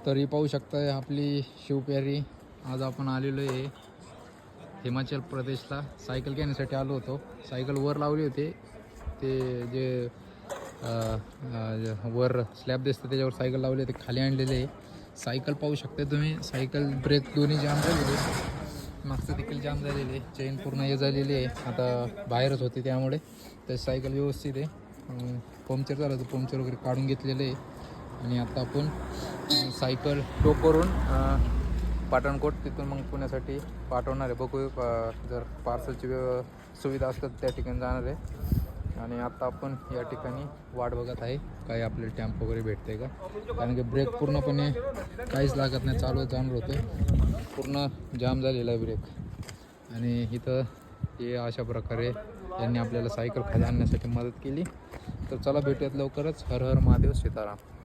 तरी पाहू शकताय आपली शिवप्यारी. आज आपण आलेलो आहे हिमाचल प्रदेशला. सायकल घेण्यासाठी आलो होतो. सायकल वर लावली होती. ते जे वर स्लॅब दिसतं त्याच्यावर सायकल लावली होती, खाली आणलेले आहे. सायकल पाहू शकता तुम्ही. सायकल ब्रेक दोन्ही जाम झालेले, मागचं देखील जाम झालेले, चेन पूर्ण हे झालेली आहे. आता बाहेरच होते त्यामुळे तर सायकल व्यवस्थित आहे. पंक्चर झालं तर पंक्चर वगैरे काढून घेतलेलं आहे. आणि आता आपण सायकल टो करून पाटणकोट तिथून मग पुण्यासाठी पाठवणार आहे. बघू जर पार्सलची सुविधा असतात त्या ठिकाणी जाणार आहे. आणि आता आपण या ठिकाणी वाट बघत आहे काही आपले टॅम्प वगैरे भेटते का, कारण की ब्रेक पूर्णपणे काहीच लागत नाही, चालू जाणार होतं, पूर्ण जाम झालेला आहे ब्रेक. आणि इथं हे अशा प्रकारे यांनी आपल्याला सायकल खाली आणण्यासाठी मदत केली. तर चला भेटूयात लवकरच. हर हर महादेव, सीताराम.